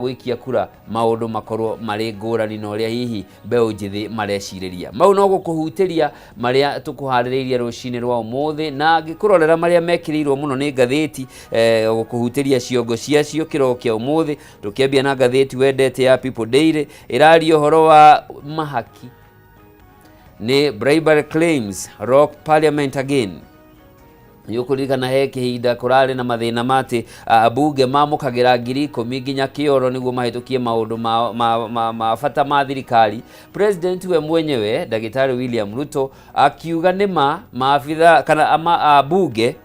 gwikia kura maundu makorwo mari ngurani na uria hihi mbeu njithi mareciriria. Mau no gukuhutiria maria tukuhaririirie rucini rwa umuthi, na ngikurorera maria mekirirwo muno ni ngatheti gukuhutiria ciongo ciacio kiroko kia umuthi. Tukiambia na ngatheti wendete ya People Daily iraria uhoro wa mahaki ni bribery claims rock parliament again. Yukurikana he kihinda kurari na mathina mati bunge mamukagira ngiri 10 nginya kioro niguo mahitukie maundu ma fata ma thirikari. President we mwenyewe Daktari William Ruto akiuga nima maafitha kana bunge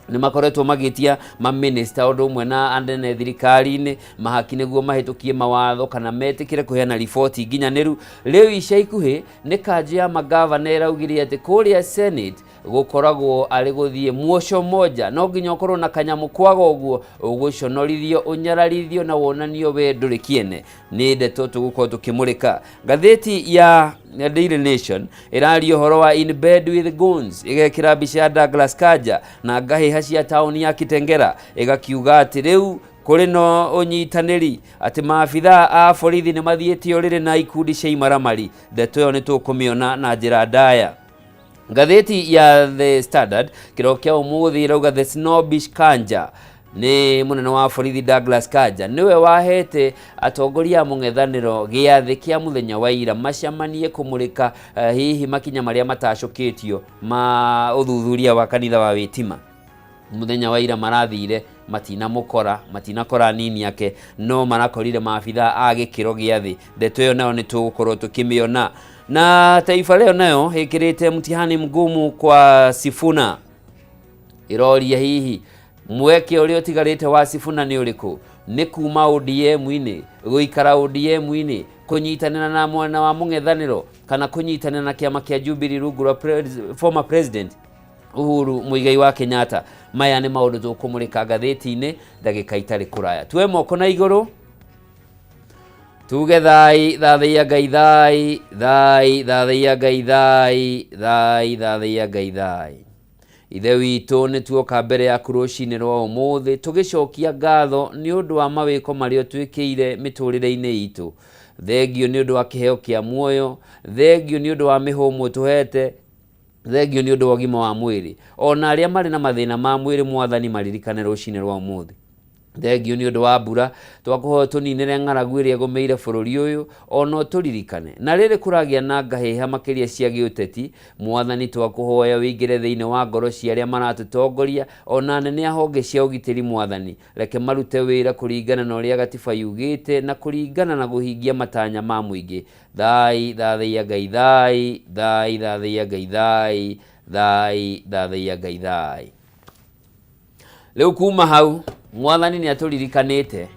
ni makoretwo magitia ma minister undu umwe na andene thirikari-ini mahaki niguo mahitukie mawatho kana metikire kuheana riboti nginyaniru. Riu ica ikuhi ni kanji ya magavana iraugire ati kuria Senate gukoragwo ari guthie muoco moja no nginya ukorwo na kanyamu kwaga uguo uguconorithio unyararithio na wonanio we nduri kiene. Ni ndeto tugukorwo tukimurika. Ngatheti ya Daily Nation iraria uhoro wa in bed with guns igekira mbica ya Douglas Kanja na ngahiha cia tauni ya Kitengera igakiuga ati riu kuri no unyitaniri ati maafitha a borithi ni mathiete urire na ikundi cia imaramari. Ndeto yo ni tukumiona na njira ndaya. Ngatheti ya The Standard kiroko kia umuthi irauga the snobbish Kanja ni munene wa borithi Douglas Kanja niwe wahete atongoria mung'ethaniro giathi kia muthenya wa ira macamanie kumurika hihi makinya maria matacukitio ma uthuthuria wa kanitha wa Witima. Muthenya wa ira marathire matinakora nini yake no marakorire maafitha a gikiro giathi. Ndeto yo nayo ni tugukorwo tukimiona. Na Taifa Leo nayo hikirite mtihani mgumu kwa Sifuna. Iroria hihi mweke uria utigarite wa Sifuna ni uriku? Ni kuma ODM-ini guikara ODM-ini kunyitanira na mwana wa mung'ethaniro kana kunyitanira na kiama kia Jubilee rungu rwa former president Uhuru Muigai wa Kenyatta. Maya ni maundu tukumurika ngatheti-ini ndagika itari kuraya. Tuwe moko na iguru tuge thai thathia ngai thai thathia ngai thathia ngai thai. Ithe witu ni tuoka mbere ya rucini rwa umuthi tugicokia ngatho ni undu wa mawiko mario twikire miturire-ini itu. Thengio ni undu wa kiheo kia muoyo, thengio ni undu wa mihumu tuhete, thengio ni undu wa gima wa mwiri. Ona aria mari na mathina ma mwiri mwathani maririkane rucini rwa umuthi. Thengio ni undu wa mbura twakuhoya tuninire ng'aragu iria gomeire bururi uyu ono turirikane. Na riri kuragia na ngahiha makiria cia giuteti mwathani twakuhoya wingire thiini wa ngoro cia aria maratutongoria ona nene ahonge cia ugitiri mwathani reke marute wira kuringana na uria gatiba yugite na kuringana na guhingia matanya ma muingi. Thai thathia ngai thathia ngai thathia ngai thai. Leo kuma hau mwathani ni aturirikanite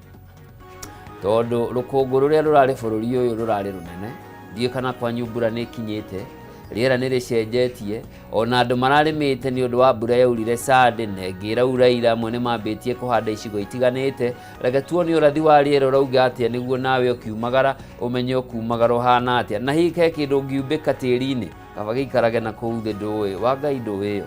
tondu rukungu ruria rurari bururi uyu rurari runene. Thie kana kwa nyumbura ni kinyite riera ni ricenjetie ona andu mararimite ni undu wa mbura yaurire Sade nengira uraira mwene mambitie kuhanda icigo itiganite. Reke tuone urathi wa riera urauga atia niguo nawe ukiumagara umenye ukumagara hana atia na hike kindu ngiumbika tiri-ini kaba giikarage na kuu thi nduwi wa ngai nduwi.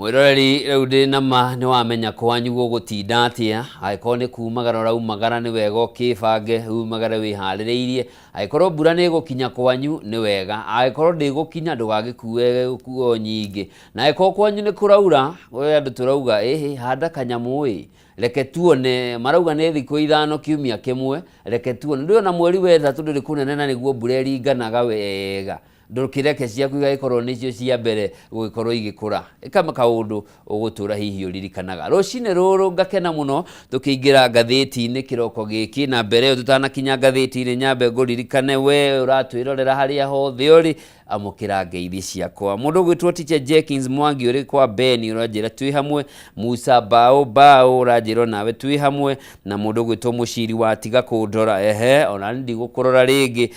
mwiroreri riu ndi nama ni wamenya kwanyu gugutinda atia agiko ni kumagara raumagara ni wega ukibange umagara wihaririirie agikoro mbura ni gukinya kwanyu ni wega agikoro ndigukinya ndugagikue kuo nyingi na agikoro kwanyu ni kuraura we andu turauga handa kanyamu reke tuone marauga ni thiku 5 kiumia kimwe reke tuone ndio na mweri wa 3 ndiri kunene na niguo mbura iringanaga wega ndukireke ciaku igaikorwo nicio cia mbere gugikorwo igikura ikama kaundu ugutura hihi uririkanaga rucine ruru ngakena muno tukiingira ngathiti-ini kiroko giki na mbere tutanakinya ngathiti-ini nyambe nguririkane we uratwirorera haria hothe uri amukira ngeithi ciakwa mundu gwitwo Teacher Jenkins Mwangi uri kwa Ben uranjira twi hamwe Musa Bao uranjira nawe twi hamwe na mundu gwitwo Muciri wa tiga kundora ona ndi gukurora ringi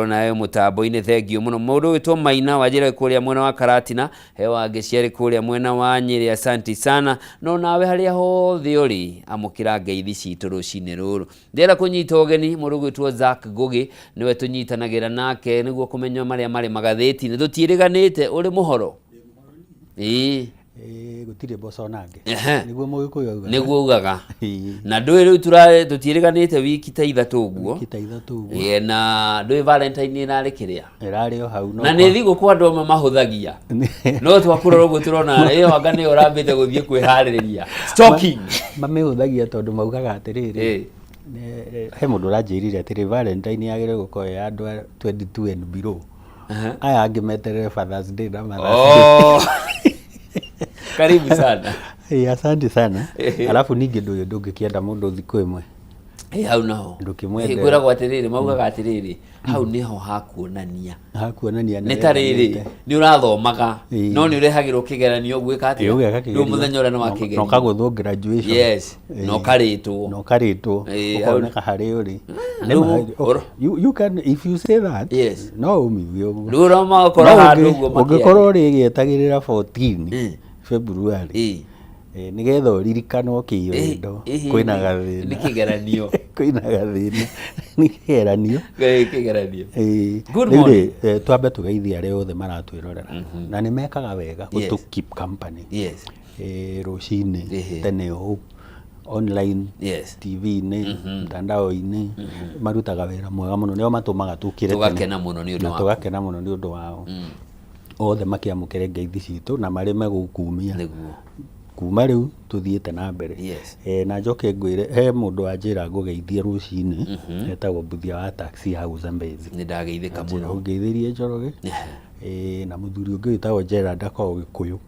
nawe mutambo-ini thengio muno mundu gwitwo Maina wajira kuria mwena wa Karatina wange ciari kuria mwena wa Nyeri asanti sana no nawe haria hothe uri amukira ngeithi citu rucine ruru ndera kunyita ugeni mundu gwitwo Zack Ngugi niwe tunyitanagira nake niguo kumenya maria mari magatheti tutiriganite uri muhoro gutire boso nange niguo mugikuyu ugaga niguo ugaga na ndui riu tutiriganite wiki ta 3 uguo na ndui Valentine irari kiria irari o hau no na ni thigu kwa andu mahuthagia no twakurora uguo turona anga ni urambite guthie kwihariria stocking mamehuthagia tondu maugaga atiriri he mundu uranjirire atiri Valentine yagire gukorwo ya andu 22 and below aya angi meterere Father's Day na Mother's Day karibu sana asante sana alafu ningi ndungikienda mundu thiku imwe hau naho ndukimwende kwira gwa atiriri maugaga atiriri hau niho hakuonania ni tariri ni urathomaga no ni urehagirwo kigeranio gwika ati ndu muthenya ura ni wa kigeranio no kaguthwo graduation yes no karitwo ukoneka hari uri you can if you say that yes no umithio ndura makora handu uguo makia ugikorwo rigietagirira 14 February nigetha ririkano kiindo kwina gathina ni kigeranio kwina gathina ni kigeranio good morning twambe tugeithia aria othe maratwirorera na ni mekaga wega to keep company rucine tene o online TV-ini mtandao-ini marutaga wira mwega muno nio matumaga tukire tugakena muno ni undu wao othe makiamukire ngeithi citu na mari megukumia kuma riu tuthiete na mbere na njoke ngwire he mundu anjira ngugeithie rucine etagwo Mbuthia wa taxi house Mbezi ni ndageithika muno ngeithirie Njoroge na muthuri ungi witagwo Gerald akao Gikuyu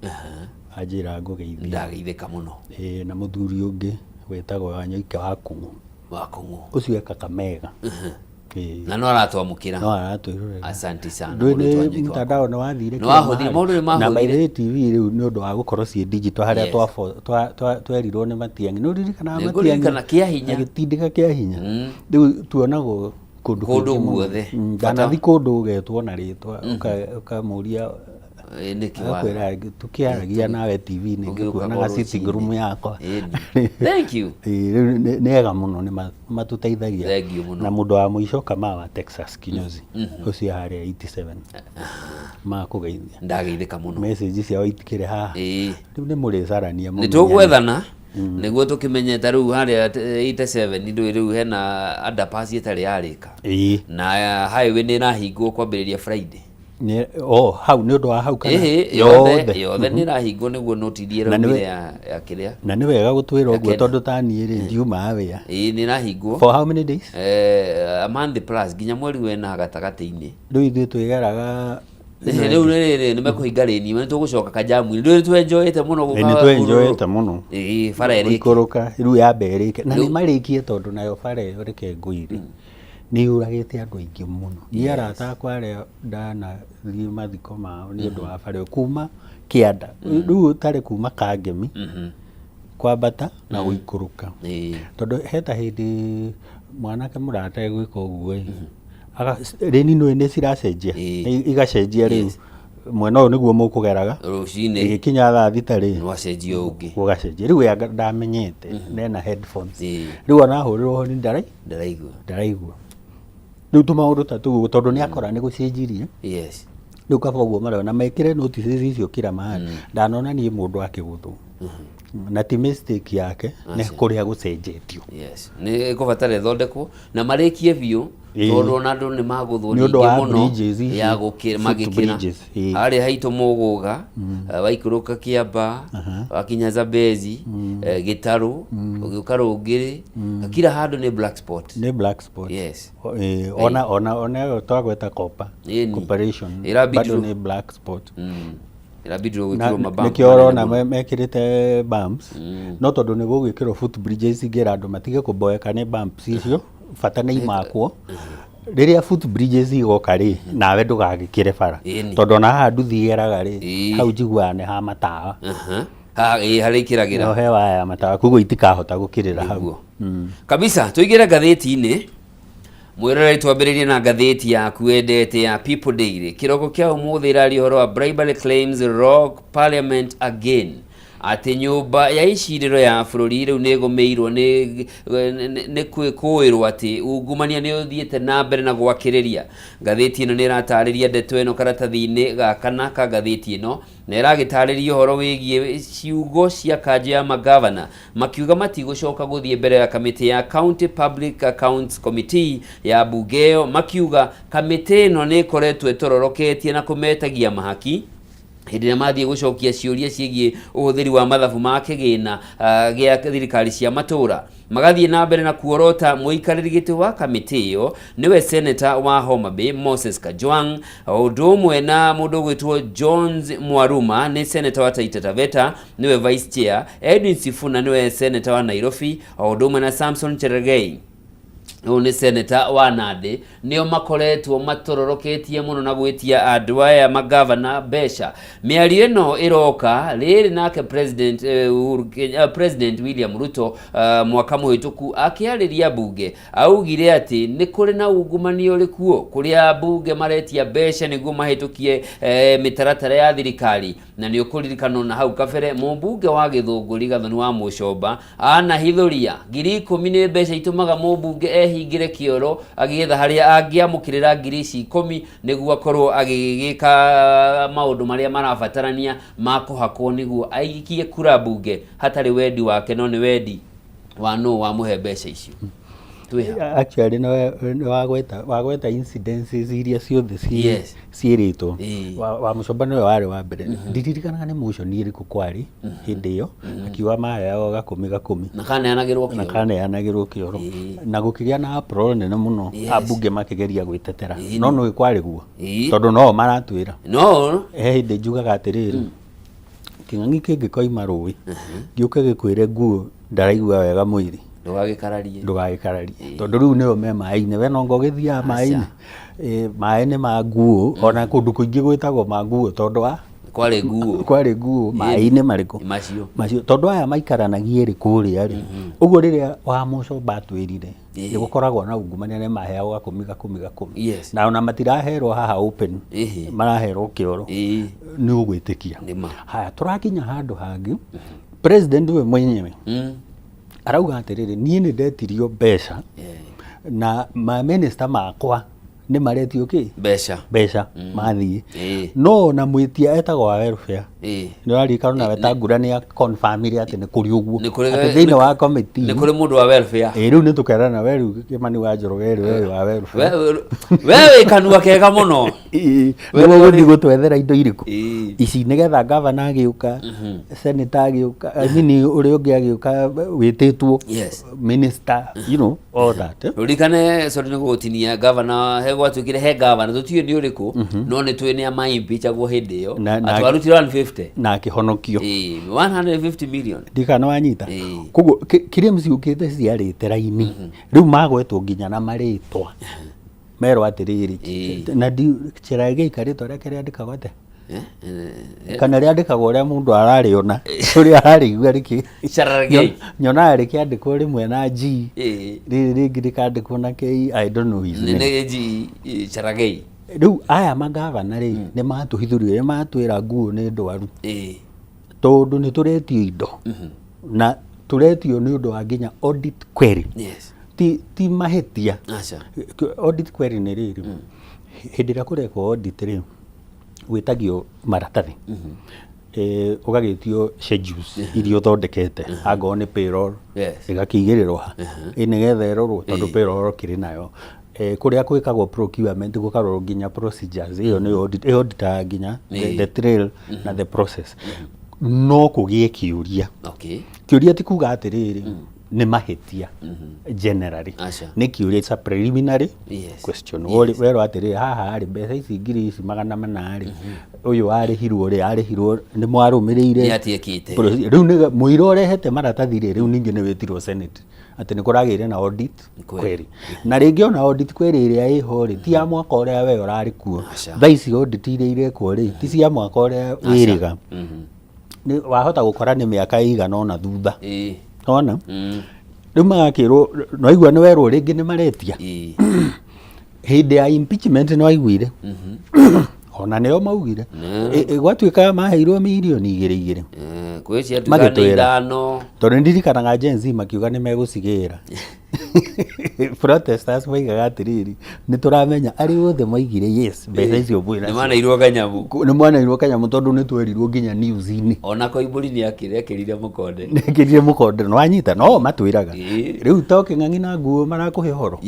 anjira ngugeithie ndageithika muno na muthuri ungi witagwo Wanyoike wa Kung'u ucio ekaga mega na no aratwamukira asante sana ndwini mtandao no wathire na by the TV riu ni undu wa gukorwo ci digital haria twerirwo ni Matiang'i no ririkana Matiang'i kia hinya agitindika kia hinya riu tuonagwo kundu guothe ndanathi kundu ugetwo na ritwa ukamuria niki wa tukiaragia nawe TV ni ngikuonaga sitting room yakwa thank you nega muno ni matuteithagia na mundu wa muico kama wa Texas Kinyozi ucio haria 87 makugeithia ndageithika muno message ciao itikire ha riu ni muri sarania muno ni tugwethana niguo tukimenyeta riu haria 87 ndu riu hena underpass itari yarika na highway ni rahingwo kwambiriria Friday hau ni undu wa hau kana yothe ni rahingwo niguo notithie rumire ya kiria na ni wega gutwira uguo tondu tani ri ndiuma wia ni rahingwo for how many days a month plus ginya mweri wena gatagati-ini riu ithuĩ twigeraga riu ni mekuhinga rĩni ni tugucoka kajamu riu twenjoyete muno ni twenjoyete muno bara ĩrĩke ikuruka riu yambe ĩrĩke na ni marikie tondu nayo bara ĩyo reke ngũire ni uragite andu aingi muno ni arata akwa ndana thii mathiko mao ni undu wa bare kuma Kianda riu tare kuma Kangemi kwambata na guikuruka tondu heta hindi mwanake murata gwika uguo reni no ine ciracenjia igacenjia riu mwena uyu niguo mukugeraga rucine igikinya thaa thita ri wacenjia ungi ugacenjia riu ya ndamenyete nena headphones riu ona hurirwo ho ni ndaraigua riu tumaundu tatu tondu ni akora ni gucenjirie riu kaba uguo marona mekire notices icio kira mahali ndanona nie mundu akiguthwo na ti mistake yake ne kuria gucenjetio yes ni kubatara thondekwo na marikie biu tondu ona andu ni maguthwo ningi muno ya gukira magikira ari haito muguga waikuruka Kiamba wakinya Zambezi Gitaru ugiukarungiri kila handu ni black spot yes ona twagweta Copa Corporation bado ni black spot irabidi gwikirwo mabumps nikio na mekirite bumps no tondu ni gugikirwo footbridges ingera andu matige kuboeka ni bumps icio bata ni imakwo riria footbridges igoka ri nawe ndugagikire bara tondu na handu thieraga ri hau njigua ni ha matawa hari kiragira no hewa ya matawa kugo itikahota gukirira hau kabisa tuigire ngatheti-ini mwirore twambiririe na ngatheti yaku wendete ya People Daily kiroko kia umuthi irari horo wa bribery claims rock parliament again ati nyumba ya iciriro ya bururi riu negomeirwo ni kwikuirwo ati ungumania ni uthiete na mbere na gwakiriria ngatheti ino ni iratariria ndeto ino karatathi-ini gakana ka ngatheti ino na iragitariria horo wigie ciugo cia kanja ya magavana makiuga matigũcoka guthie mbere ya kamiti ya County Public Accounts Committee ya Bungeo makiuga kamiti ino ni ikoretwo itororoketie na kumetagia mahaki hĩndĩ mathie gucokia ciuria ciĩgie uhuthiri wa mathabu ma kigina gĩa thirikari cia matura magathie na mbere na kuorota muikarĩri gĩtĩ wa kamiti iyo niwe senator wa Homa Bay Moses Kajwang ũndũ ũmwe na mũndũ gwĩtwo Jones Mwaruma ni senator wa Taita Taveta niwe vice chair Edwin Sifuna niwe senator wa Nairobi ũndũ ũmwe na Samson Cherargei ni senator wa Nandi nio makoretwo matororoketie muno na gwitia andu aya magavana besha miario ino iroka riri nake president William Ruto mwaka muhituku akiariria bunge augire ati ni kuri na ungumania urikuo kuria bunge maretia besha niguo mahitukie mitaratara ya thirikari na ni ukuririkano na hau kabere mumbunge wa Githunguri Gathoni wa Mucomba anahithuria 10,000 ni besha itumaga mumbunge hingire kioro agitha haria angiamukirira 10,000 niguo akorwo agigika maundu maria marabatarania makuhakwo niguo aikie kura bunge hatari wendi wake no ni wendi wa no wa muhe mbeca icio actually no wagweta incidences iria ciothe ciĩrĩtwo wa Mucomba no wari wa mbere ndiririkanaga ni motion iriku kwari hindi iyo akiwa maheagwo 10,000 na kaneanagirwo kioro na gukigia na pro nene muno abunge makigeria gwitetera no kwari guo tondu no maratwira no hindi njugaga atiriri king'ang'i kingikoima rũĩ giuke gikwire nguo ndaraigua wega mwiri ndugagikararie tondu riu nio me mai-ini we no ngogithia mai-ini mai-ini ma nguo ona kundu kuingi gwitagwo ma nguo tondu wa kwari nguo mai-ini mariku macio tondu aya maikaranagia ri kuria ri uguo riria wa Mucomba atwirire ni gukoragwo na ungumania ne maheagwo 10,000 na ona matiraherwo haha open maraherwo kioro ni ugwitikia haya turakinya handu hangi president we mwenyewe arauga atiriri nie ni ndetirio mbeca na ma minister makwa ni maretio ki mbeca mathie no na mwitia etagwo wa welfare ni arikana na wetangura ni confirm iri ati ni kuri uguo ati thini wa committee ni kuri mundu wa welfare riu ni tukerana we riu Kimani wa Njoroge we wa welfare we kanua kega muno we guthi gutwethera indo iriku ici nigetha governor agiuka senator agiuka nini uri ungi agiuka wititwo minister you know all that urikane sori ni gutinia governor gwatwikire he governor tutiyo ni uriku no ni twini ama impeach agwo hindi iyo atwaruti 150 na akihonokio 150 million ndikana wanyita kugo kiria mciukite ciarite raini riu magwetwo nginya na maritwa mero atiriri na Cherargei karitwa reke riandikagwo ate kana riandikagwo uria mundu arariona uria arigua riki Cherargei nyona rikiandikwo rimwe na G ringi rikandikwo na K I don't know his name ne G Cherargei riu aya magavana ri ni matuhithurio matwira nguo ni ndwaru tondu ni turetio indo na turetio ni undu wa nginya audit query ti mahetia audit query ni riri hindi ra kurekwo audit ri wĩtagio maratathi ũgagĩtio schedules iria ũthondekete angorwo nĩ payroll ĩgakĩigĩrĩrwo nĩgetha ĩrorwo tondũ payroll kĩrĩ nayo kũrĩa gwĩkagwo procurement gũkarorwo nginya procedures ĩyo nĩ auditaga nginya the trail na the process no kũgĩe kĩũria ti kuga atĩrĩrĩ nĩ mahĩtia generally nĩ kĩũria it's a preliminary question werwo atĩrĩrĩ haha rĩ mbeca ici ngiri ici 400 rĩ ũyũ arĩhirwo rĩ arĩhirwo nĩ mwarũmĩrĩire rĩu nĩ mũira ũrehete maratathi rĩ rĩu ningĩ nĩ wĩtirwo Senate atĩ nĩ kũragĩire na audit query na rĩngĩ ona audit query ĩrĩa ĩho rĩ ti ya mwaka ũrĩa we ũrarĩ kuo thaa ici audit iria irekwo rĩ ti cia mwaka ũrĩa wĩrĩga wahota gũkora nĩ mĩaka ĩigana ona thutha ona rĩu magakĩrwo no igua nĩ werwo rĩngĩ nĩ maretia hĩndĩ ya impeachment nĩ waiguire ona nĩo maugire gwatuĩka maheirwo mirioni 2 magĩtwĩra tondũ ndirikanaga Gen Z makiuga nĩ megũcigĩra protesters moigaga atĩrĩrĩ nĩ tũramenya arĩ othe moigire yes mbeca icio nĩ manairwo kanyamũ tondũ nĩ twerirwo nginya news-inĩ ona Koimbũri nĩ akĩrekerire mũkonde nĩ wanyita no matwĩraga rĩu to kĩng'ang'i na nguo marakũhe ũhoro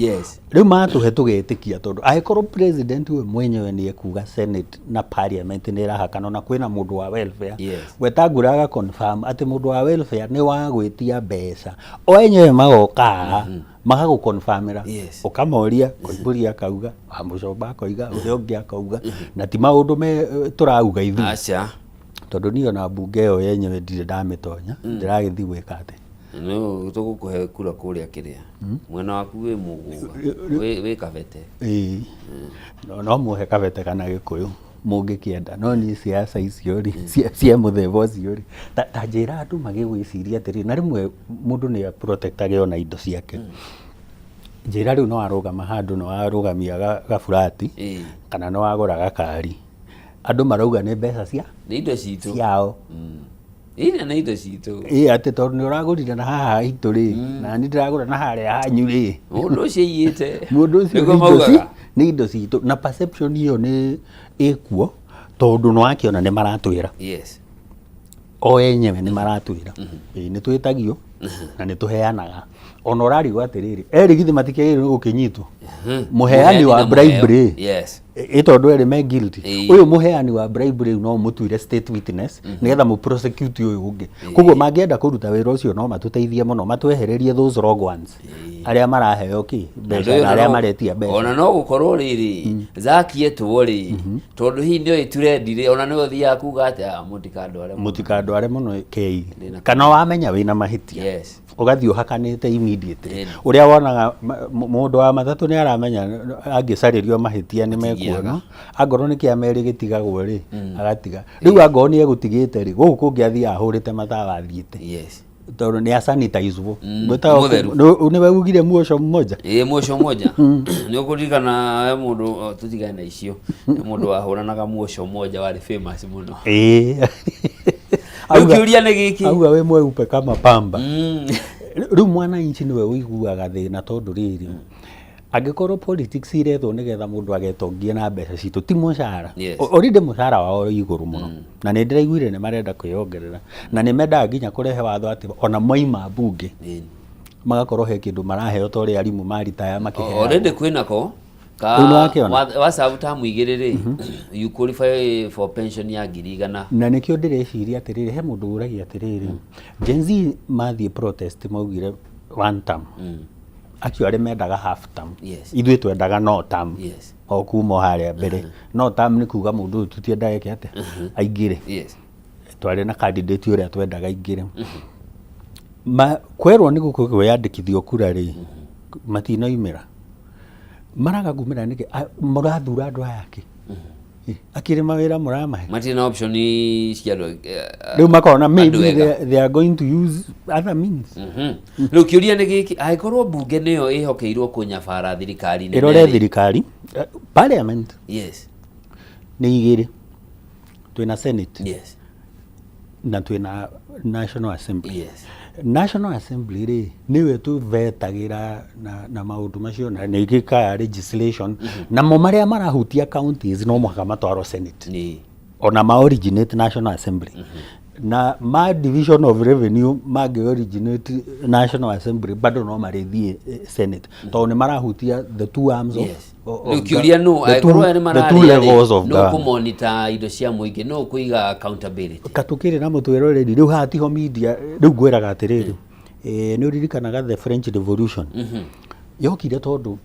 rĩu matũhe tũgetĩkia tondũ angĩkorwo president we mwenyewe nĩ ekuga Senate na parliament nĩ ĩrahakana na kwĩna mũndũ wa welfare wetangũraga confirm atĩ mũndũ wa welfare nĩ wagwĩtia mbeca o enyewe magoka magagũkonfamĩra ũkamoria Koimbũri akauga Wamũcomba akoiga ũrĩa ũngĩ akauga na ti maũndũ tũrauga ithuĩ tondũ niĩ ona mbunge ĩyo yenyewe ndirĩ ndamĩtonya ndĩragĩthiĩ gwĩka atĩ no tũgũkũhe kura kũrĩa kĩrĩa mwena waku wĩ Mũgũga wĩ Kabete no muhe Kabete kana Gĩkũyũ mũngĩkĩenda no niĩ ciaca icio rĩ cia mũthemba ũcio rĩ ta njĩra andũ magĩgwĩciria atĩrĩ na rĩmwe mũndũ nĩ protectage ona indo ciake njĩra rĩu no warũgama handũ no warũgamia gabulati kana no wagũra gakari andũ marauga nĩ mbeca nĩ indo citũ ciao ina nĩ indo citũ atĩ tondũ nĩ ũragũrire na haha itũ rĩ na nĩ ndĩragũra na harĩa hanyu rĩ mũndũ ũcio iyĩte mũndũ ũcio nĩ indo citũ na perception ĩyo nĩ ĩkuo tondũ nĩ wakĩona nĩ maratwĩra o enyewe nĩ maratwĩra nĩ twĩtagio na nĩ tũheanaga ona ũrarigwo atĩrĩrĩ erĩ githĩ matikĩagĩrĩirwo nĩ gũkĩnyitwo mũheani wa bribery tondũ erĩ me guilty ũyũ mũheani wa bribery no mũtuire state witness nĩgetha mũ prosecute ũyũ ũngĩ koguo mangĩenda kũruta wĩra ũcio no matũteithie mũno matwehererie those rogue ones arĩa maraheo mbeca na arĩa maretia mbeca ona no gũkorwo rĩrĩ zakietwo rĩ tondũ hihi nĩo ĩturendire ona nĩo thiaga kuga atĩ mũtikandware mũno kei kana wamenya wĩna mahĩtia ũgathiĩ ũhakanĩte immediately ũrĩa wonaga mũndũ wa matatũ nĩ aramenya angĩcarĩrio mahĩtia nĩ mekuona angorwo nĩ kĩamerĩ gĩtigagwo rĩ agatiga rĩu angorwo nĩ egũtigĩte rĩ gũkũ kũngĩ athiĩ ahũrĩte mathaa wathiĩte tondũ nĩ asanitizwo nĩ wegugire muoco mmoja muoco mmoja nĩ ũkũririkana we mũndũ tũtigane na icio mũndũ wahũranaga muoco mmoja warĩ famous mũno Kiuria nĩ gĩkĩ auga we mweupe kama pamba rĩu mwananchi nĩwe ũiguaga thĩna tondũ rĩrĩ angĩkorwo politics irethwo nĩgetha mũndũ agetongie na mbeca citũ ti mũcara already mũcara wao igũrũ mũno na nĩ ndĩraiguire nĩ marenda kwĩongerera na nĩ mendaga nginya kũrehe watho atĩ ona moima mbunge magakorwo he kĩndũ maraheo ta ũrĩa arimũ maritaya makĩheo already kwĩnako wasabu tamu igĩrĩrĩ you qualify for pension ya 100,000 na nĩkĩo ndĩreciria atĩrĩrĩ he mũndũ ũragia atĩrĩrĩ Gen Z mathiĩ protest maugire one term akĩo arĩ mendaga half term ithuĩ twendaga no term o kuma harĩa mbere no term nĩ kuga mũndũ ũyũ tutiendaga eke atĩ aingĩre twarĩ na candidate ũrĩa twendaga aingĩre kwerwo nĩ gũkwĩyandĩkithio kura rĩ matinoimĩra maraga kumĩra nĩkĩ mũrathura andũ aya akĩ akĩrĩ mawĩra mũramahe matirĩ na option cia rĩu makona maybe they are going to use other means rĩu kĩũria nĩ gĩkĩ angĩkorwo mbunge nĩyo ĩhokeirwo kũnyabara thirikari nene ĩrore thirikari parliament nĩ igĩrĩ twĩna senate na twĩna national assembly National Assembly rĩ niwe tũvetagĩra na maũndũ macio na nĩ gĩkaya legislation na mo marĩa marahutia counties no mũhaka matwarwo Senate ona ma originate National Assembly na ma division of revenue magi originate National Assembly bado no marithie Senate to ne marahutia the two arms of the two levels of no kumonitor indo cia muingi no kuiga accountability katukire na mutwero ready riu hatiho media riu gwiraga atiriri ni uririkanaga the French Revolution yokire tondu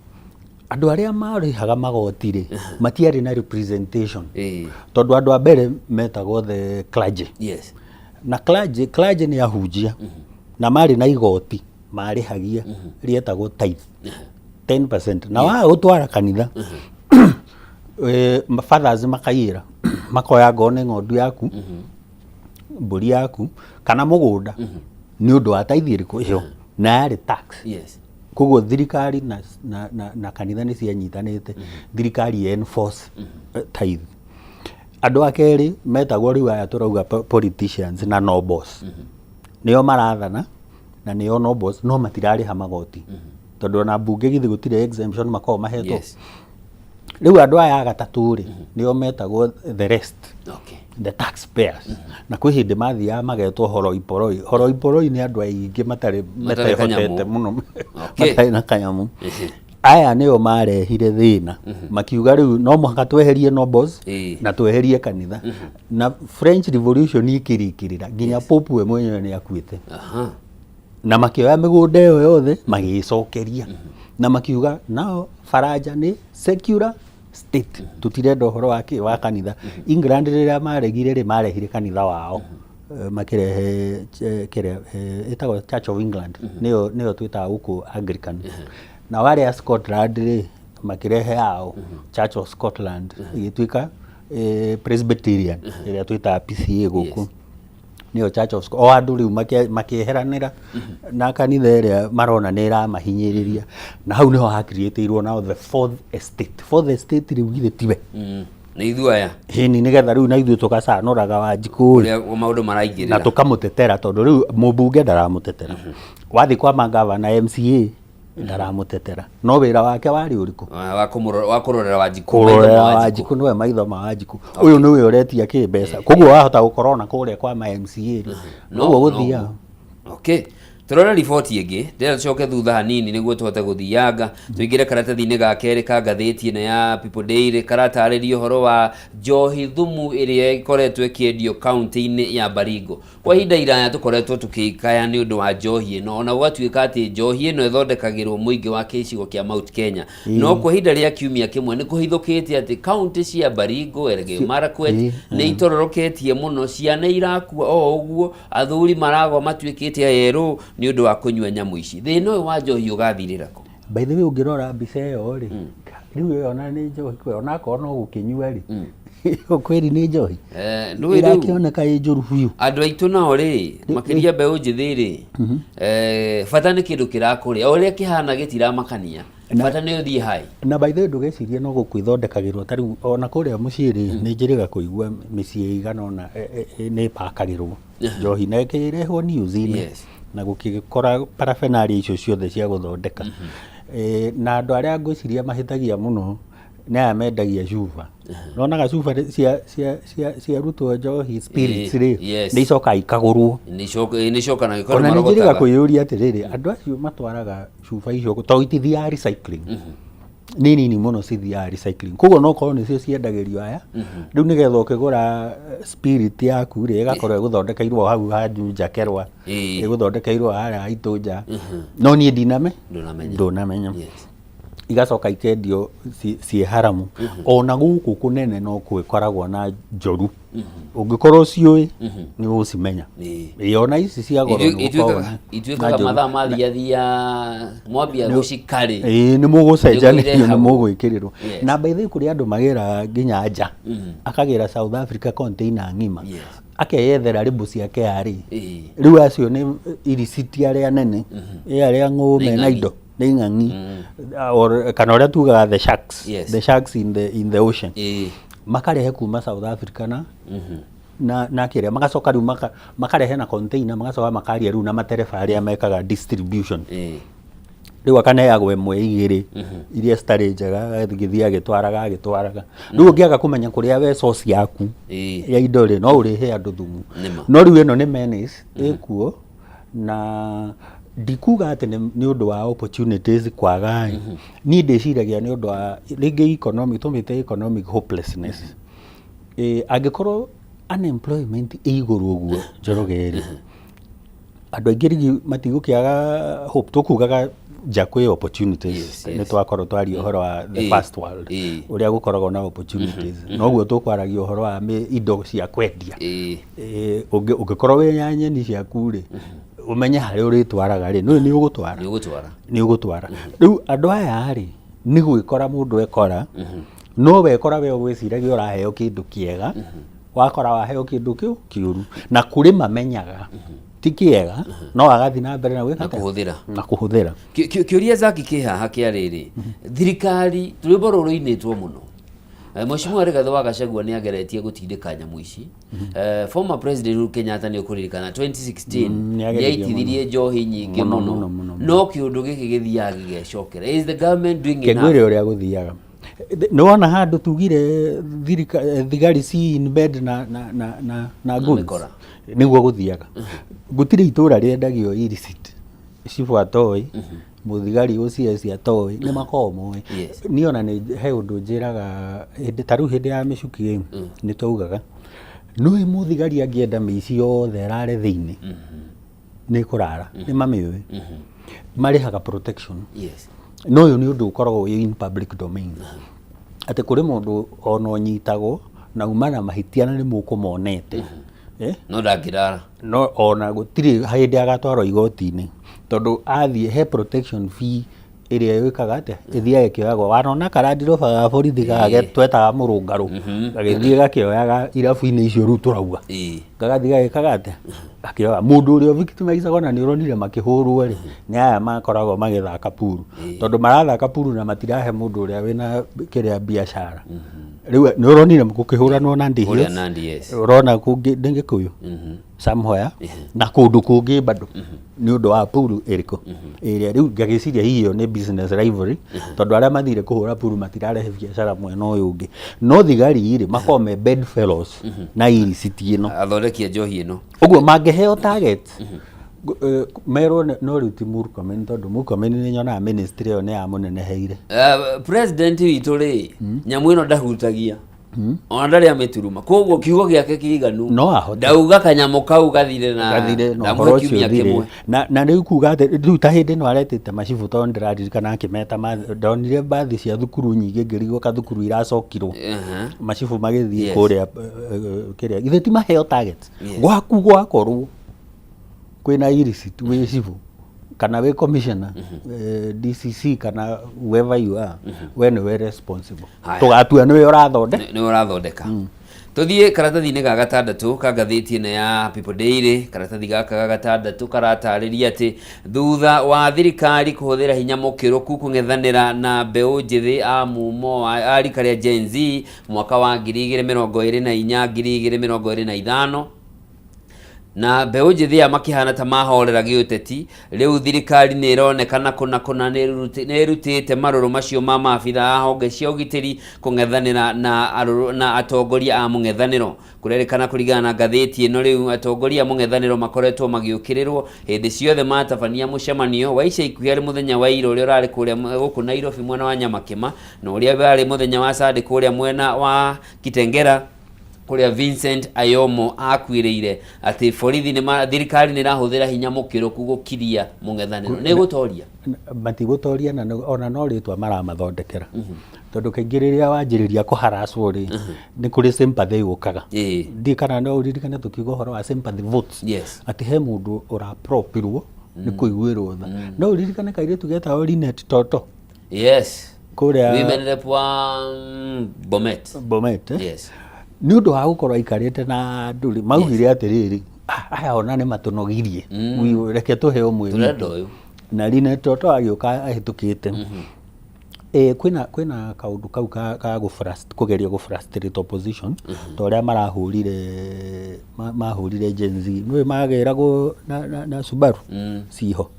andu aria marihaga magotire matiari na representation tondu andu a mbere metagwo the clergy na clergy ni ahunjia na mari na igoti marihagia rietagwo tithe 10% na wa utwara kanitha fathers makaira makoya ngone ng'ondu yaku mburi yaku kana mugunda ni undu wa tithe iriku iyo na yari tax koguo thirikari na kanitha ni cianyitanite thirikari enforce tithe andu akeri metagwo riu aya turauga politicians na nobles nio marathana na nio nobles no matirariha magoti tondu na bunge githi gutire exemption makao mahetwo riu andu aya gatatu ri nio metagwo the rest the taxpayers na kwi hindi mathia magetwo horo iporoi ni andu aingi matehotete muno matai na kanyamu aya nio marehire thina makiuga riu no muhaka tweherie nobles na tweherie kanitha na French Revolution ikirikirira nginya pope we mwenyewe ni akuite na makioya migunda iyo yothe magicokeria na makiuga nao Faraja ni secular state tutirenda horo wa kanitha England riria maregire ri marehire kanitha wao makirehe etagwo Church of England nio twitaga guku Anglican na wale a Scotland ri makirehe yao Church of Scotland igituika Presbyterian iria twitaga PCA guku nio Church of Scotland o andu riu makieheranira na kanitha iria marona nira mahinyiriria na hau niho ha createirwo now the fourth estate riu githe tiwe ni ithuaya hini nigetha riu na ithu tukacanoraga Wanjiku maundu maraingirira na tukamutetera tondu riu mubunge ndaramutetera wathi kwa magava na MCA ndaramutetera no wira wake wari uriku wa kurorera Wanjiku niwe maitho ma Wanjiku uyu niwe uretia kimbeca koguo wahota gukorona kuria kwa ma MCA no guthia turora riboti ingi ndera coke thutha hanini niguo tuhote guthianga tuingire karatathi-ini ga keri ka ngathĩti ĩno ya People Daily karatarĩria ũhoro wa njohi thumu ĩrĩa ikoretwo ĩkĩendio kaunti-inĩ ya Baringo kwa ihinda iraya tukoretwo tukikaya nĩ ũndũ wa njohi ĩno ona gwatuĩka atĩ njohi ĩno ĩthondekagĩrwo mũingĩ wa gĩcigo kĩa Mount Kenya no kwa ihinda rĩa kiumia kĩmwe nĩ kũhithũkĩte atĩ kaunti cia Baringo, Elgeyo Marakwet nĩ itororoketie mũno ciana irakua o ũguo athuri maragwa matuĩkĩte ayerũ ni undu wa kunywa nyamu ici thina uyu wa njohi ugathirira ko by the way ungirora mbica iyo ri riu yo ona ni njohi kwe ona ko no gukinyua ri kweri ni njohi irakioneka i njuru biu andu aitu nao ri makiria mbeu njithi ri bata ni kindu kirakuria uria kihana gitiramakania bata ni uthie hai na by the way ndugecirie no gukwithondekagirwo tariu ona kuria mucii ri ni njiriga kuigua micii igana ona ni pakagirwo njohi na ikirehwo news-ini na gukikora paraphernalia icio ciothe cia guthondeka na andu aria ngwiciria mahitagia muno ni aya mendagia cuba nonaga cuba cia rutwo njohi spirits ri ni icoka ikagurwo ni coka na gikora marogota njiriga kwiyuria atiriri andu acio matwaraga cuba icio to itithia recycling nini muno cithia recycling koguo no korwo nicio ciendagirio aya riu nigetha ukigura spirit yaku ri igakorwo guthondekeirwo hau hanjuja kerwa iguthondekeirwo haria itunja no nie ndunamenya igacoka ikendio cie haramu ona guku kunene no kwikoragwo na njoru ungikorwo ciui ni ucimenya iona ici cia goro ituikaga mathaa mathiathia mwambia gucikari ni mugucenjanio ni mugwikirirwo na by the way kuri andu magira nginya nja akagira South Africa container ngima akeyethera ribu ciake ari riu acio ni irisiti aria nene aria ngume na indo ni ng'ang'i or kana uria tugaga the sharks in the ocean makarehe kuma South Africa na kiria magacoka riu makarehe na container magacoka makaria riu na matereba aria mekaga distribution riu akaneagwo imwe igiri iria citarĩ njega gĩthiĩ agĩtwaraga riu ũngĩaga kũmenya kũrĩa we source yaku ya indo rĩ no ũrĩhe andũ thumu no riu ĩno nĩ menace ĩkuo na ndikuga atĩ nĩ ũndũ wa opportunities kwaga niĩ ndĩciragia nĩ ũndũ wa rĩngĩ economic tũmĩte economic hopelessness angĩkorwo unemployment ĩ igũrũ ũguo Njoroge rĩ andũ aingĩ rĩngĩ matigũkĩaga hope tũkugaga nja kwĩ opportunities nĩ twakorwo twaria ũhoro wa the first world ũrĩa gũkoragwo na opportunities noguo tũkwaragia ũhoro wa indo cia kwendia ũngĩkorwo wĩ nyeni ciaku rĩ umenye harĩa ũrĩtwaraga rĩ nĩ ũgũtwara rĩu andũ aya rĩ nĩ gwĩkora mũndũ ekora no wekora we ũgwĩciragia ũraheo kĩndũ kĩega wakora waheo kĩndũ kĩu kĩũru na kũrĩ mamenyaga ti kĩega no agathi na mbere na gwĩka na kũhũthĩra kĩũria Zaki kĩhaha kĩa rĩrĩ thirikari rwĩmbo rũrũ ruinĩtwo mũno Mheshimiwa Rigathi wa Gachagua nĩ ageretie gũtindĩka nyamũ ici former president Uhuru Kenyatta nĩ ũkũririkana 2016 nĩaitithirie njohi nyingĩ mũno no kĩũndũ gĩkĩ gĩthiaga gĩgecokera is the government doing enough kĩgwĩre ũrĩa gũthiaga nĩ wona handũ tugire thigari ci in bed na goods nĩguo gũthiaga gũtirĩ itũra rĩendagio illicit cibu atoĩ mũthigari ũcio cia atoĩ nĩ makomo niĩ ona nĩ he ũndũ njĩraga ta rĩu hĩndĩ ya mĩcuki nĩ twaugaga no mũthigari angĩenda mĩici yothe arare thĩinĩ nĩ kũrara nĩ mamĩũĩ marĩhaga protection no ũyũ nĩ ũndũ ũkoragwo in public domain atĩ kũrĩ mũndũ ona ũnyitagwo na umana mahĩtia na nĩ mũkũmonete no ndangĩrara no ona gũtirĩ hĩndĩ agatwarwo igoti-inĩ tondũ athiĩ he protection fee ĩrĩa ĩwĩkaga atĩ ĩthiaga ĩkĩoyagwo wanona karandiroba ga borithi gage twetaga mũrũngarũ gagĩthiĩ gakĩoyaga irabu-inĩ icio rĩu tũrauga gagathiĩ gagĩkaga atĩ akĩoya mũndũ ũrĩa victimizagwo na nĩ ũronire makĩhũrwo rĩ nĩ aya makoragwo magĩthaka puru tondũ marathaka puru na matirahe mũndũ ũrĩa wĩna kĩrĩa biacara rĩu nĩ ũronire gũkĩhũranwo na Nandi ũrona kũngĩ ndĩ Gĩkũyũ somewhere na kũndũ kũngĩ bado nĩ ũndũ wa puru ĩrĩkũ ĩrĩa rĩu ngagĩciria hiyo nĩ business rivalry tondũ arĩa mathire kũhũra puru matirarehe biacara mwena ũyũ ũngĩ no thigari rĩ makome bedfellows na illicit ĩno athondekia njohi ĩno ũguo mangĩheo target merwo no rĩu ti Murkomen tondũ Murkomen nĩ nyonaga ministry ĩyo nĩ yamũneneheire president witũ rĩ nyamũ ĩno ndahutagia ona ndarĩ amĩturuma koguo kiugo gĩake kĩiganu no ahote ndauga kanyamũ kau gathire na ũhoro ũcio ũthire na rĩu kuga atĩ rĩu ta hĩndĩ ĩno aretĩte macibu tondũ ndĩraririkana akĩmeta ndonire mbathi cia thukuru nyingĩ ngĩrigwo kathukuru iracokirwo macibu magĩthiĩ kũrĩa kĩrĩa githĩ ti maheo target gwaku gwakorwo kwĩna illicit wĩ cibu kana we commissioner DCC kana whoever you are we nĩwe responsible tũgatua nĩwe ũrathondeka tuthiĩ karatathi-inĩ ga gatandatũ ka ngathĩti ĩno ya People Daily karatathi gaka ga gatandatũ karatarĩria atĩ thutha wa thirikari kũhũthĩra hinya mũkĩrũku kũng'ethanĩra na mbeũ njĩthĩ a mumo a rika rĩa Gen Z mwaka wa 2024 2025 na mbeũ njĩthĩ aya makĩhana ta mahorera gĩũteti rĩu thirikari nĩ ĩronekana kũna nĩ ĩrutĩte marũrũ macio ma maabitha a honge cia ũgitĩri kũng'ethanĩra na atongoria a mũng'ethanĩro kũrerĩkana kũringana na ngathĩti ĩno rĩu atongoria a mũng'ethanĩro makoretwo magĩũkĩrĩrwo hĩndĩ ciothe matabania mũcemanio wa ica ikuhĩ harĩ mũthenya wa ira ũrĩa ũrarĩ kũrĩa gũkũ Nairobi mwena wa Nyamakema na ũrĩa warĩ mũthenya wa Sunday kũrĩa mwena wa Kitengera kũrĩa Vincent Ayomo akuĩrĩire atĩ borithi thirikari nĩ ĩrahũthĩra hinya mũkĩrũku gũkiria mũng'ethanĩro nĩ gũtoria matigũtoria ona no rĩtwa maramathondekera tondũ kaingĩ rĩrĩa wanjĩrĩria kũharacwo rĩ nĩ kũrĩ sympathy gũkaga ndi kana no ũririkane tũkiuga ũhoro wa sympathy votes atĩ he mũndũ ũrapropirwo nĩ kũiguĩrwo tha no ũririkane kairĩtu getagwo Linet Toto kũrĩa women rep wa Bomet nĩ ũndũ wa gũkorwo aikarĩte na ndũrĩ maugire atĩrĩrĩ aya ona nĩ matũnogirie reke tũheo mwĩrĩ na Linet Toto agĩũka ahĩtũkĩte kwĩna kaũndũ kau ka kũgeria gũfrustrate opposition ta ũrĩa mahũrire Gen Z nĩwe mageragwo na Subaru ciho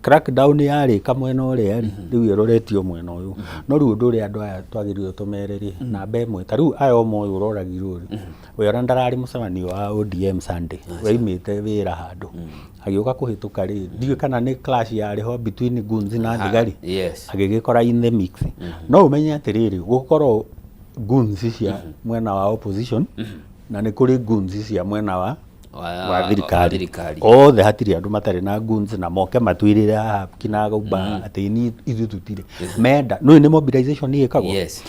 crackdown yarĩ kamwena ũrĩa rĩu ĩroretio mwena ũyũ no rĩu ũndũ ũrĩa andũ aya twagĩrĩirwo tũmereri namba ĩmwe ta rĩu aya ũmwe ũyũ ũroragirwo ũyũ ona ndararĩ mũcemanio wa ODM Sunday waimĩte wĩra handũ agĩũka kũhĩtũka rĩ ndiũĩ kana nĩ clash yarĩho between guns na thigari agĩgĩkora in the mix no ũmenye atĩrĩrĩ gũkorwo guns cia mwena wa opposition na nĩ kũrĩ guns cia mwena wa thirikari othe hatirĩ andũ matarĩ na guns na moke matuĩrĩre haha kinagauba atĩ ni ithu tutire menda no nĩ mobilization ĩkagwo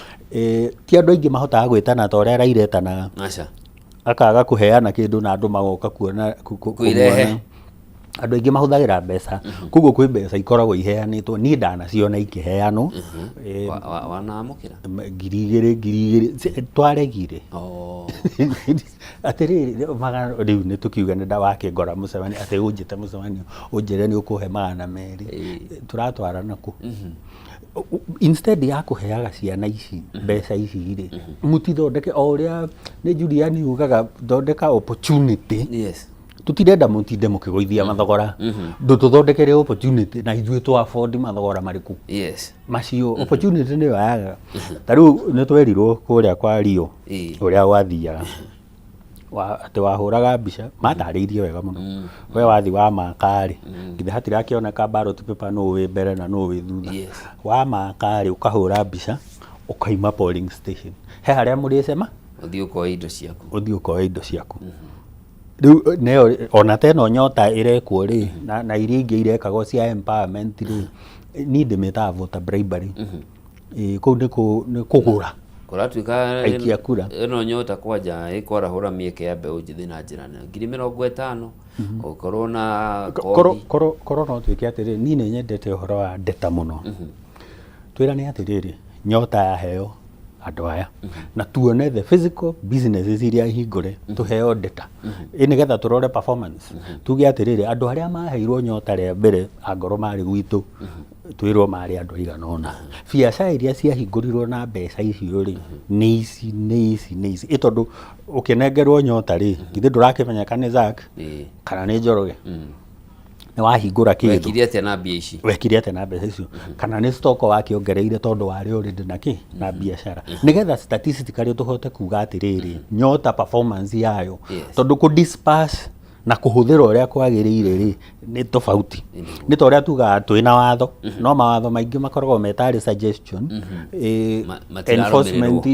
ti andũ aingĩ mahotaga gwĩtana ta ũrĩa Raila etanaga akaga kũheana kĩndũ na andũ magoka kuona kuirehe andũ aingĩ mahũthagĩra mbeca koguo kwĩ mbeca ikoragwo iheanĩtwo niĩ ndanaciona ikĩheanwo wanamũkĩra 2,000 twaregire atĩrĩrĩ magana rĩu nĩ tũkiuga nĩ ndawake ngora mũcemanio atĩ ũnjĩte mũcemanio ũnjĩre nĩ ũkũhe magana merĩ tũratwara naku instead ya kũheaga ciana ici mbeca ici rĩ mũtithondeke o ũrĩa nĩ Julian yugaga thondeka opportunity tutirenda mutinde mukigũithia mathogora ndũtũthondekere opportunity na ithuĩ twa afford mathogora marĩkũ macio opportunity nĩ yaga ta rĩu nĩ twerirwo kũrĩa kwa Rio ũrĩa wathiaga atĩ wahũraga mbica matarĩirie wega mũno we wathi wa makarĩ ngithe hatirakĩoneka ballot paper no wĩ mbere na no wĩ thutha wa makarĩ ũkahũra mbica ũkaima polling station he harĩa mũrĩcema ũthiĩ ũkoe indo ciaku rĩu neo ona teno nyota irekwo rĩ na iria ingĩ irekagwo cia empowerment rĩ ni ndĩmĩtaga voter bribery kũu nĩ kũgũra kũratuĩka aikia kura ĩno nyota kwanja ĩkwarahũra mĩeke ya mbeũ njĩthĩ na njĩra nene 50,000 ũkorwo na korwo no tuĩke atĩrĩrĩ niĩ nĩ nyendete ũhoro wa ndeta mũno twĩra nĩ atĩrĩrĩ nyota yaheo andũ aya na tuone the physical businesses iria hingũre tuheo data nĩgetha tũrore performance tuge atĩrĩrĩ andũ arĩa maheirwo nyota rĩa mbere angorwo marĩ gwitũ twĩrwo marĩ andũ aigana ũna biacara iria ciahingũrirwo na mbeca icio rĩ nĩ ici tondũ ũkĩnengerwo nyota rĩ githĩ ndũrakĩmenya kana nĩ Zack kana nĩ Njoroge nĩ wahingũra kĩndũ wekire atĩa na mbeca icio kana nĩ stock wakĩongereire tondũ warĩ already na biacara nĩgetha statistically tũhote kuga atĩrĩrĩ nyota performance yayo tondũ ku disperse na kuhũthĩra ũrĩa kwagĩrĩire rĩ nĩ tofauti nĩ ta ũrĩa tugaga twĩna watho no mawatho maingĩ makoragwo metarĩ suggestion enforcement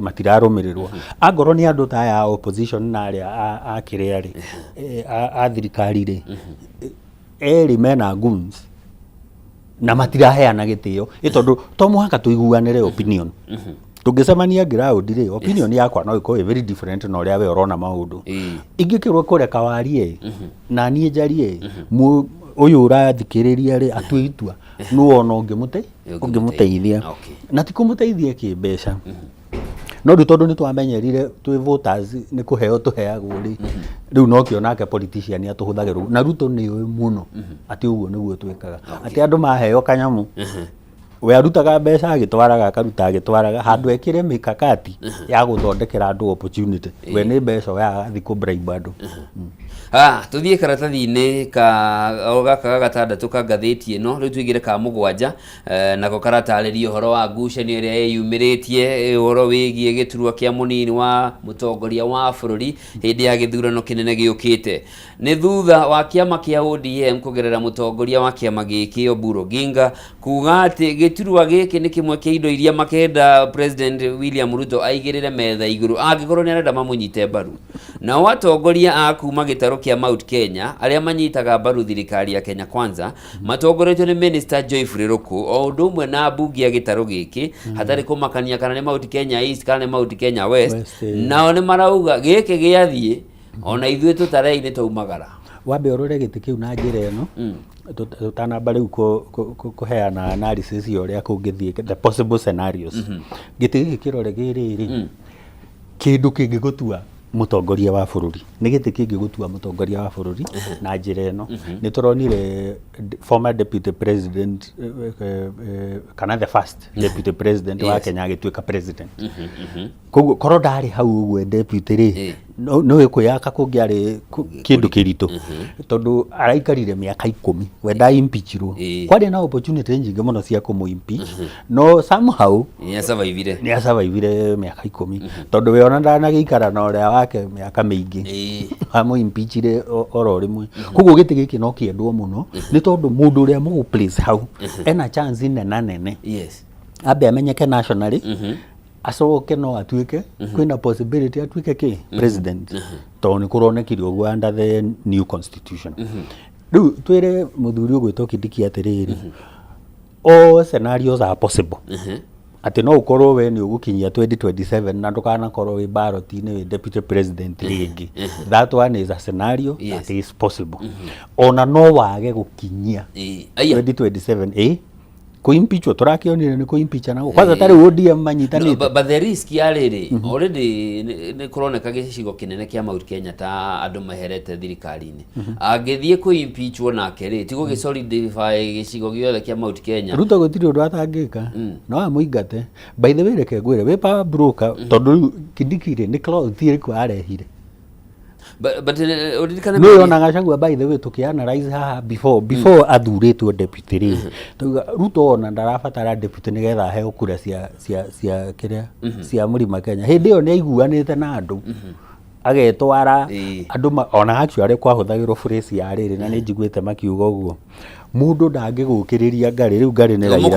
matirarũmĩrĩrwo angorwo nĩ andũ ta aya opposition na arĩa akĩrĩa rĩ a thirikari rĩ eri mena guns na matiraheana gĩtĩo tondũ to mũhaka tũiguanĩre opinion tũngĩcemania ground rĩ opinion yakwa no ĩkorwo very different na ũrĩa we ũrona maũndũ ingĩkĩrwo kũreka warie na niĩ njarie ũyũ ũrathikĩrĩria rĩ atue itua nũ ona ũngĩmũteithia na ti kũmũteithia kĩmbeca no rĩu tondũ nĩ twamenyerire twĩ voters nĩ kũheo tũheagwo rĩ rĩu no kĩo nake politician atũhũthagĩrwo na Ruto nĩ ũĩ mũno atĩ ũguo nĩguo twĩkaga atĩ andũ maheo kanyamũ we arutaga mbeca agĩtwaraga akaruta agĩtwaraga handũ ekĩre mikakati ya gũthondekera andũ opportunity we nĩ mbeca yagathiĩ kũbribe andũ tuthiĩ karatathi-inĩ gaka gatandatũ ka ngathĩti ĩno rĩu tũigĩre ka mũgwanja nako karatarĩria ũhoro wa ngucanio ĩrĩa yeyumĩrĩtie ũhoro wĩgiĩ gĩturwa kĩa mũnini wa mũtongoria wa bũrũri hĩndĩ ya gĩthurano kĩnene gĩũkĩte nĩ thutha wa kĩama kĩa ODM kũgerera mũtongoria wa kĩama gĩkĩ Oburu Oginga kuga atĩ gĩturwa gĩkĩ nĩ kĩmwe kĩa indo iria makenda President William Ruto aigĩrĩre metha igũrũ angĩkorwo nĩ arenda mamũnyite mbaru nao atongoria a kuma gĩtarũ kĩa Mount Kenya arĩa manyitaga mbaru thirikari ya Kenya Kwanza matongoretio nĩ Minister Joyfrey Ruku o ũndũ ũmwe na mbunge ya gĩtarũ gĩkĩ hatarĩ kũmakania kana nĩ Mount Kenya East kana nĩ Mount Kenya West nao nĩ marauga gĩkĩ gĩathiĩ ona ithuĩ tũtarei-inĩ taumagara wambe ũrore gĩtĩ kĩu na njĩra ĩno tũtanamba rĩu kũheana analysis ya ũrĩa kũngĩthiĩ the possible scenarios gĩtĩ gĩkĩ kĩrore gĩrĩrĩ kĩndũ kĩngĩgũtua mũtongoria wa bũrũri nĩ gĩtĩ kĩngĩgũtua mũtongoria wa bũrũri na njĩra ĩno nĩ tũronire former deputy president kana the first deputy president wa Kenya agĩtuĩka president koguo korwo ndarĩ hau ũguo deputy rĩ no kwiyaka kungiari kindu kiritu tondu araikarire miaka 10 wenda impeachirwo kwari na opportunity nyingi muno cia kumu impeach no somehow ni survive miaka 10 tondu we ona ndanagiikara na uria wake miaka mingi amu impeachire oro rimwe koguo giti giki no kiendwo muno ni tondu mundu uria mu place hau ena chance nene abe amenyeke nationally acoke no atuike kwina possibility atuike ki president to ni kuronekirio gwa under the new constitution riu twire muthuri ugwitwo Kindiki atiriri all scenarios are possible ati no ukorwo we ni ugukinyia 2027 na ndukana korwo wi ballot ni deputy president ringi that one is a scenario that is possible ona no wage gukinyia 2027 kuimpeachwa turakionire ni kuimpeacha nago kwanza tari ODM manyitanite but the risk yariri already ni kuroneka gicigo kinene kia Mount Kenya ta andu maherete thirikari-ini angithie kuimpeachwa nake ri tigo gisolidify gicigo giothe kia Mount Kenya Ruto gutiri undu atangika no amuingate by the way reke ngwire we power broker tondu Kindiki ri ni clause thiri kwa arehire but uririkana no ona Gachagua by the way tukianalyze haha before athuritwo deputy ri tuga Ruto ona ndarabatara deputy nigetha heo kura cia kiria cia Murima Kenya hindi yo ni aiguanite na andu agetwara andu ona actually kwa huthagirwo phrase ya riri na ni njiguite makiuga uguo mundu ndangigukiriria ngari riu ngari ni raira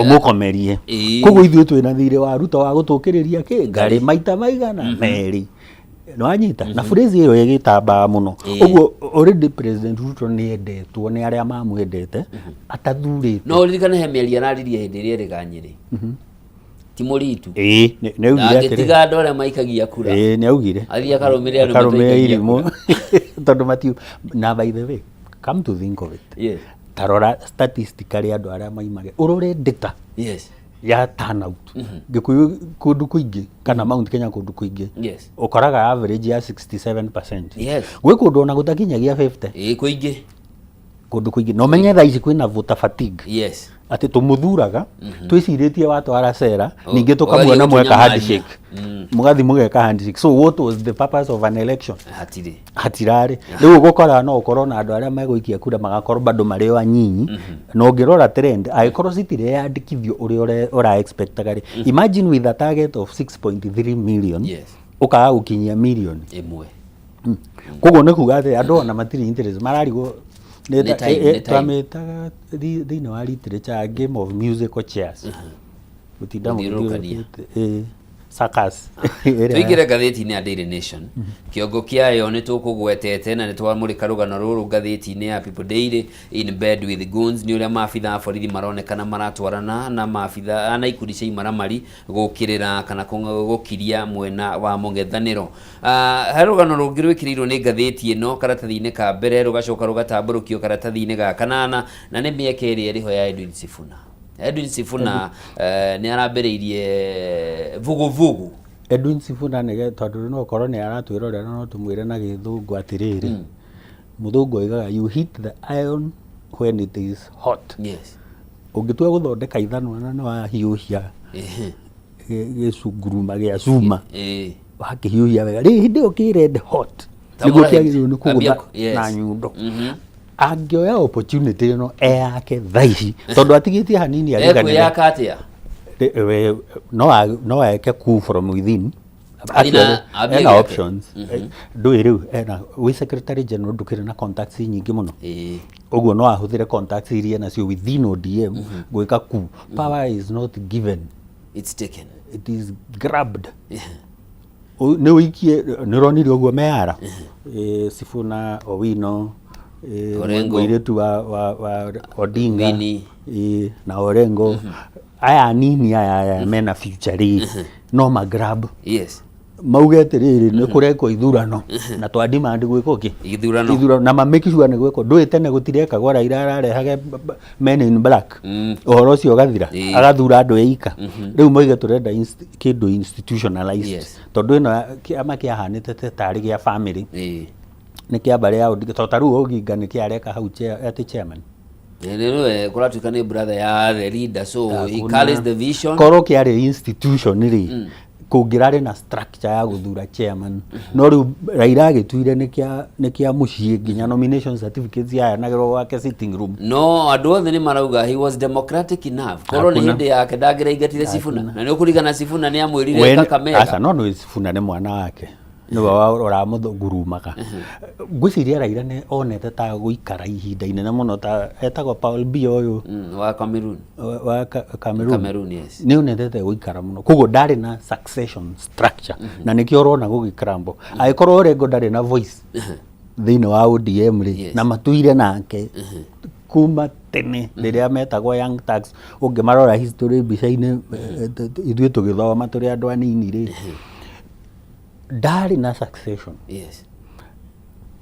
umukomerie koguo ithuĩ twina thirĩ wa Ruto wa gutukiriria ki ngari maita maigana meri no anyita na phrase iyo yegitamba muno uguo already president Ruto ni endetwo ni aria mamwendete atathurite no uririkane he mieri araririe hindi iria riganyiri ti Muritu ne ugire agitiga andu aria maikagia kura ne ugire athia karumire andu maikagia tondu matiu na by the way come to think of it tarora statistically andu aria maimage urore data ya turnout gikuyu kundu kuingi kana Mount Kenya kundu kuingi ukoraga average ya 67% gwe kundu ona gutakinyagia 50 kuingi kundu kuingi no menye tha ici kwina voter fatigue ati tumuthuraga twiciritie watwara cera ningi tukamuona mweka handshake mugathi mugeka handshake so what was the purpose of an election hatirari riu gukora no ukorwo na andu aria meguikia kura magakorwo bado mari o anyinyi no ngirora trend agikorwo citire yandikithio ura expectaga ri imagine with a target of 6.3 million ukaga gukinyia million imwe koguo ni kuga ati andu ona matiri interest mararigwo twametaga thĩinĩ wa literature game of musical chairs gutinda circus twigire ngathĩti-inĩ ya Daily Nation kĩongo kĩayo nĩ tũkũgwetete na nĩ twamũrĩka rũgano rũrũ ngathĩti-inĩ ya People Daily in bed with goons nĩ ũrĩa maabitha borithi maronekana maratwarana na maabitha na ikundi cia imaramari gũkĩrĩra kana gũkiria mwena wa mũng'ethanĩro he rũgano rũngĩ rwĩkĩrĩirwo nĩ ngathĩti ĩno karatathi-inĩ ka mbere rũgacoka rũgatambũrũkio karatathi-inĩ ga kanana na nĩ mĩaka ĩrĩa ĩrĩho ya Edwin Sifuna ni arambĩrĩirie vuguvugu Edwin Sifuna nĩ tondu no korwo nĩ aratwĩrorera no tũmwĩre na gĩthũngũ atĩrĩrĩ mũthũngũ oigaga you hit the iron when it is hot ũngĩtua gũthondeka ithanwa na nĩ wahiũhia gĩcunguruma gĩa cuma wakĩhiũhia wega rĩu hĩndĩ ĩyo kĩ red hot nĩguo kĩagĩrĩirwo nĩ kũgũtha na nyundo angioya opportunity no yake thaici tondu atigitie hanini ariganire yaka atia no eke coup from within ena options do riu ena we secretary general ndukire na contacts nyingi muno uguo no ahuthire contacts iria nacio within ODM gwika coup power is not given, it's taken, it is grabbed. Ni wikie ni ronire uguo meara Sifuna Owino Orengo iretu wa Odinga na Orengo aya nini aya mena future no magrab maugete riri ni kureko ithurano na twa demand gwiko ki ithurano na mameki sure ni gwiko ndwite ne gutireka gwa Raila ararehage men in black ohoro cio gathira agathura andu eika riu moige turenda kindu institutionalized tondu ino kiama kiahanite tari gia family ni kiambare ya totaru Oginga ni kiareka hau ati chairman nero kuratuka ni brother ya the leader so he carries the vision koro kiari institution ri kungirari na structure ya guthura chairman no riu Raila agituire nikia mucii nginya nomination certificates ya nagero gwake sitting room no andu othe ni marauga he was democratic enough korwo ni hindi yake ndangiraigatire Sifuna na ni ukurigana Sifuna ni amwirire Kakamega asa no Sifuna ni mwana wake niwe uramuthugurumaga ngwiciria Raila ni onete ta guikara ihinda inene muno ta etagwo Paul Biya uyu wa Cameroon Cameroon yes ni onete guikara muno kugo ndari na succession structure na nikio urona gugikrambo aikorwo urengo ndari na voice thini wa ODM ri na matuire nake kuma tene riria metagwo young tax ungimarora history bica-ini ithuĩ tũgĩthoma tũrĩ andũ anini ri ndari na succession yes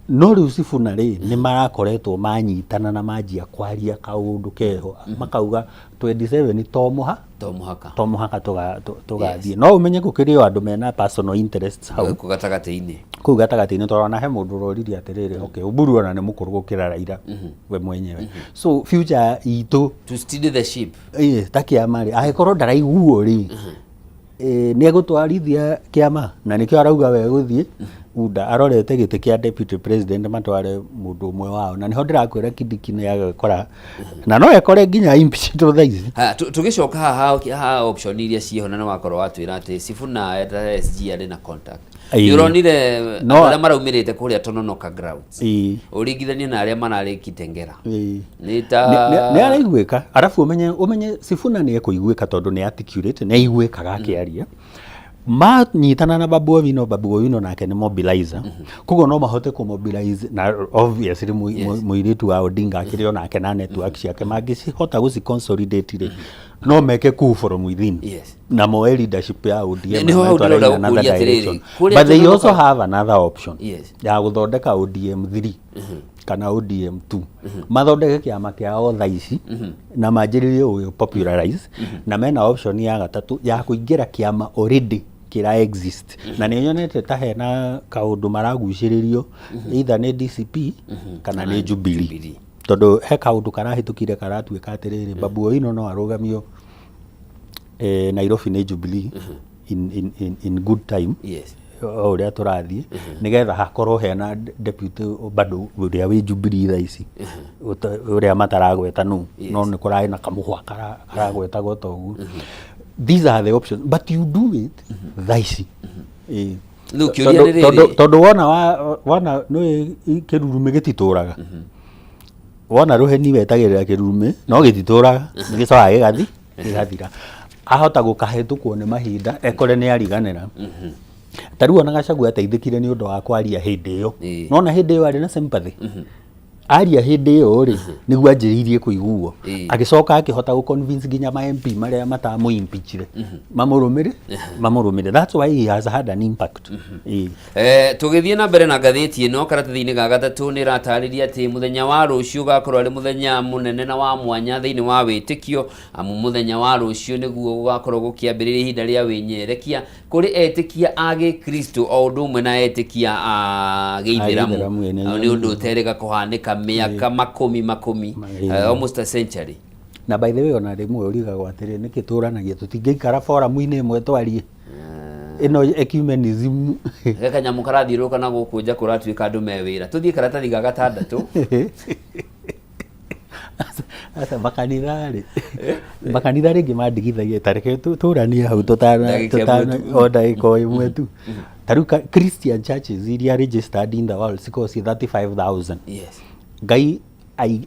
no riu Sifuna ri ni marakoretwo manyitana na manjia kwaria kaundu keho makauga 27 to muhaka tugathie no umenye gukirio andu mena personal interests hau ku gatagati-ini twarona he mundu roririe atiriri okay Uburu ona ni mukuru gukira Raila we mwenyewe so future itu to steady the ship takiama ri agikorwo ndaraiguo ri ni egutwarithia kiama na nikio arauga we guthie unda arorete giti kia deputy president matware mundu umwe wao na niho ndirakwira Kindiki ni agakora na no ekore nginya impeachment thaici tugicoka ha option iria ciho na wakorwo watwira ati Sifuna SG ari na contact yuronire aria maraumirite kuria Tononoka grounds uringithania na aria manari Kitengera ni araiguika arafu umenye Sifuna ni ekuiguika tondu ni articulate ni aiguikaga akiaria manyitana na Babu Owino nake ni mobilizer kugo no mahote ku mobilize na obviously muiritu wa Odinga akirio nake na network ciake mangicihota guci consolidate ri no meke ku from within na moe leadership ya ODM but they also have another option ya guthondeka ODM 3 kana ODM 2 mathondeke kiama kiao thaici na manjiririe uyu popularize na mena option ya gatatu ya kuingira kiama already kira exist na ni nyonete ta hena kaundu maraguciririo either ni DCP kana ni Jubilee tondu he kaundu karahitukire karatuika atiriri Babu Owino no arugamio Nairobi ni Jubilee in good time uria turathie nigetha hakorwo hena deputy bado uria wi Jubilee thaici uria mataragweta no ni kurai na kamuhwa karagweta gotogu these are the options but you do it thaici look you tondu wona no kirurume gitituraga wona ruheni wetagirira kirurume no gitituraga nigicoka gigathira ahota gukahetukwo ni mahinda ekore ni ariganira tariu ona Gachagua ateithikire ni undu wa kwaria hindi iyo nona hindi iyo ari na sympathy aria hindi iyo ri niguo anjiriirie kuiguo agicoka akihota gu convince ginya ma MP maria matamu impeachire mamurumire that's why he has had an impact tugithie na mbere na ngathiti ino karatathi-ini ga gatatu ni ratariria ati muthenya wa rucio gakorwo ari muthenya munene na wa mwanya thiini wa witikio amu muthenya wa rucio niguo gakorwo gukiambiriria ihinda ria winyerekia kuri etikia age Kristo o undu umwe na etikia Githiramu ni undu uterega kuhanika miaka makumi almost a century na by the way ona rimwe urigagwo atiri nikituranagia tutingeikara forum-ini imwe twarie ino ecumenism kanyamu karathiuruka na gukunja kuratuika andu me wira tuthie karatathi ga gatandatu asa makanitha ringi mandigithagia tareke turanie hau tutana oda iko imwe tu tariu Christian churches iria registered in the world siko 35,000 ngai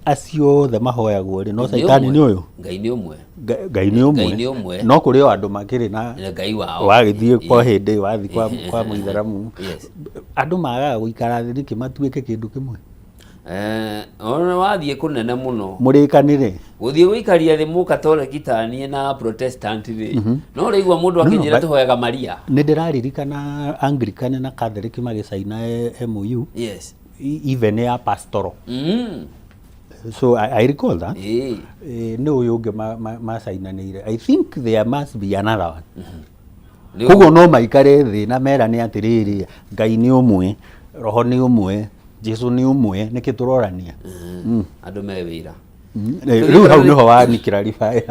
acio the mahoyagwo ri no saitani ni uyu ngai ni umwe no kuri o andu makiri na ngai wao wagithie kwa hindi wathi kwa muitharamu andu magaga guikara thi kimatuike kindu kimwe ona wathie kunene muno murikanire guthie guikaria thi Mukatoliki tanie na Protestant thi no reigwa mundu akinyira tuhoyaga Maria ni ndiraririkana Anglican na Catholic magicaina MOU even a pastoral so I recall that no yoga ma sainanire I think there must be another one kugo no maikare thi na mera ni atiriri ngai ni umwe roho ni umwe Jesu ni umwe nikiturorania andu me wira Rĩu hau nĩho wanikĩra ribaya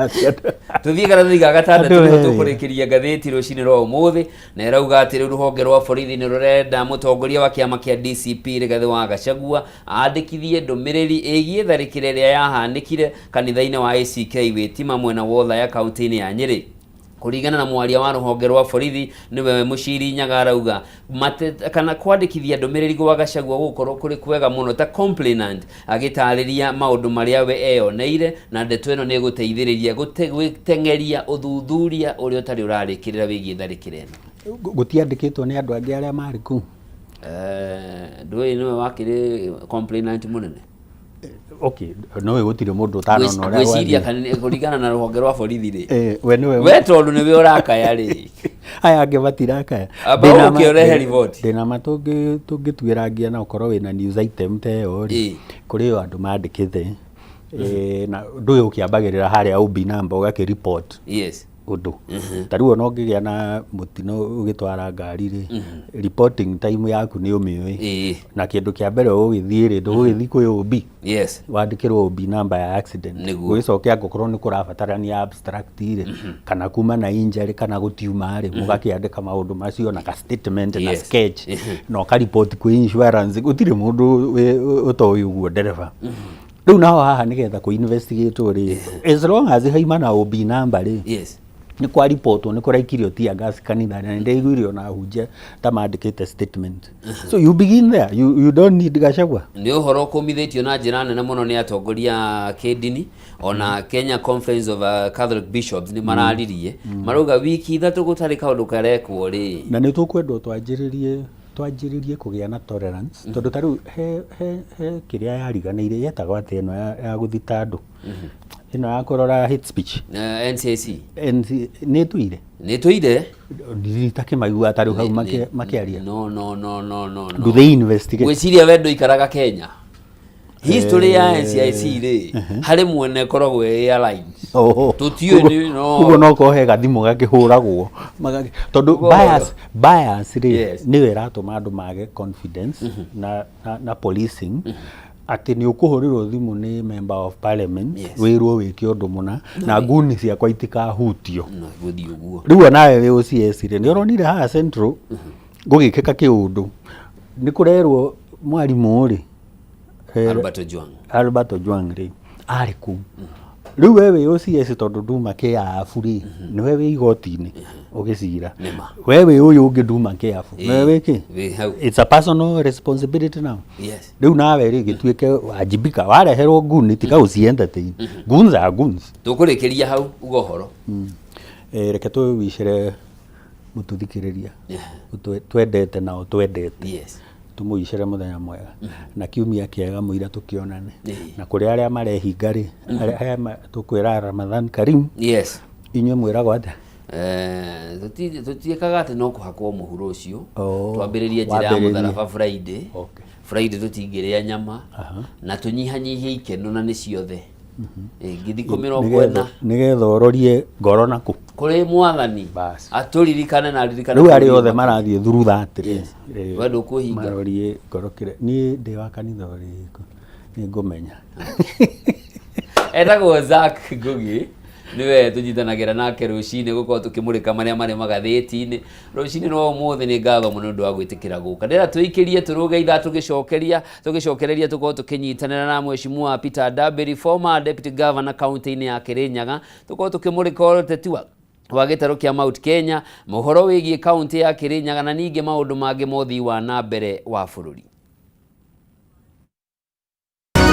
tuthiĩ karathi ga gatandatũ nĩho tũkũrĩkĩria ngathĩti rũcinĩ rwa ũmũthĩ, na ĩrauga atĩ rĩu rũhonge rwa borithi nĩ rũrenda mũtongoria wa kĩama kĩa DCP Rigathĩ wa Gachagua andĩkithie ndũmĩrĩri ĩgiĩ tharĩkĩra ĩrĩa yahanĩkire kanitha-inĩ wa ACK Wĩtima mwena wa Othaya kaunti-inĩ ya Nyĩrĩ. Kuringana na mwaria wa rũhonge rwa borithi niwe Mũciri Nyaga arauga kana kwandĩkithia ndũmĩrĩri gwa Gachagua gũkorwo kũrĩ kwega mũno ta complainant, agĩtarĩria maũndũ marĩa we eyoneire na ndeto ĩno nĩ ĩgũteithĩrĩria gũteng'eria ũthuthuria ũrĩa ũtarĩ ũrarĩkĩrĩra wĩgiĩ tharĩkĩra ĩno. Gũtiandĩkĩtwo nĩ andũ angĩ arĩa marĩ kũu? Ndũĩ nĩwe wakĩrĩ complainant mũnene. Okay, no gũtirĩ mũndũ ũtanona ũrĩa gwĩciria kũringana na rũhonge rwa borithi rĩ, we tondũ nĩwe ũrakaya rĩ, aya angĩ matirakaya. Ndĩna ma tũngĩtuĩrangia na ũkorwo wĩna news item ta ĩyo rĩ, kũrĩ andũ mandĩkĩte na ndũĩ ũkĩambagĩrĩra harĩa OB number ũgakĩ-report ũndũ. Ta rĩu ona ũngĩgĩa na mũtino ũgĩtwara ngari rĩ, reporting time yaku nĩ ũmĩũĩ, na kĩndũ kĩa mbere ũgĩthiĩ rĩ, ndũgũgĩthiĩ kwĩ OB wandĩkĩrwo OB number ya accident, gwĩcokia ngũkorwo nĩ kũrabatarania abstract rĩ, kana kuma na injury kana gũtiuma rĩ, mũgakĩandĩka maũndũ macio na ka statement na sketch na ũkaripoti kwĩ insurance. Gũtirĩ mũndũ ũtoĩ ũguo ndereba. Rĩu naho haha nĩgetha kũ-investigate rĩ, as long as haima na OB number rĩ, nĩ kwa report nĩ kũraikirio tear gas kanitha, na nĩndaiguire ona hunjia ta mandĩkĩte statement. So you begin there, you don't need Gachagua. Nĩ ũhoro ũkũmithĩtio na njĩra nene mũno nĩ atongoria kĩndini, ona Kenya Conference of Catholic Bishops nĩ mararirie marauga wiki ithatũ gũtarĩ kaũndũ karekwo rĩ, na nĩ tũkwendwo twanjĩrĩrie kũgĩa na tolerance, tondũ ta rĩu he kĩrĩa yariganĩire yetagwo atĩ ĩno ya gũthita andũ, ĩno ya kũrora hate speech, NCAC nĩ tuire ndita kĩmaigua ta rĩu hau makĩaria. No do they investigate? Gwĩciria we ndũikaraga Kenya, history ya NCIC rĩ harĩ mwene koragwo airline tũtiũĩ ũguo no kohe gathimũ gakĩhũragwo tondũ bias rĩ nĩwe ĩratũma andũ mage confidence na policing, atĩ nĩ ũkũhũrĩrwo thimũ nĩ member of parliament wĩrwo wĩke ũndũ mũna na nguni ciakwa itikahutio. Rĩu nawe wĩ OCS rĩ, nĩ ũronire haha Central gũgĩkĩka kĩũndũ, nĩ kũrerwo mwarimũ rĩ Albert Ojwang rĩ arĩ kũu. Rĩu we wĩ OCS tondũ nduma kĩabu rĩ, nĩwe wĩ igoti-inĩ ũgĩcira, we wĩ ũyũ ũngĩ nduma kĩabu, we wĩkĩ? It's a personal responsibility now. Rĩu nawe rĩ gĩtuĩke wajibika, wareherwo nguni tiga ũci-entertain. Goons are goons. Tũkũrĩkĩria hau uga ũhoro. Reke tũwĩcire mũtũthikĩrĩria twendete nao twendete, tũmũicĩre mũthenya mwega na kiumia kĩega mũira tũkĩonane, na kũrĩ arĩa marehinga rĩ, tũkwĩra Ramadhan Karim. Inyuĩ mwĩragwo atĩa? Tũtiĩkaga atĩ no kũhakwo mũhuro ũcio, twambĩrĩrie njĩra ya mũtharaba Friday tũtingĩrĩa nyama na tũnyihanyihie ikeno na nĩ ciothe ngĩthi kũmĩrongo nĩgetha ũrorie ngoro naku kũrĩ Mwathani atũririkane na aririkane. Rĩu arĩa othe marathiĩ through that we ndũkũhinga marorie ngoro kĩrĩa. Niĩ ndĩ wa kanitha ũrĩkũ nĩ ngũmenya. Etagwo Zack Ngugi, niwe tũnyitanagĩra nake rũcinĩ gũkorwo tũkĩmũrĩka marĩa marĩ magathĩti-inĩ. Rũcinĩ no ũmũthĩ nĩ ngatho mũno nĩ ũndũ wa gwĩtĩkĩra gũka. Ndĩra tũikĩrie tũrũge ithaa tũgĩcokereria tũkorwo tũkĩnyitanĩra na Mheshimiwa Peter Ndambĩri, former deputy governor kaunti-inĩ ya Kĩrĩnyaga, tũkorwo tũkĩmũrĩka ũteti wa gĩtarũ kĩa Mount Kenya, mohoro wĩgiĩ kaunti ya Kĩrĩnyaga na ningĩ maũndũ mangĩ ma ũthii wa na mbere wa bũrũri.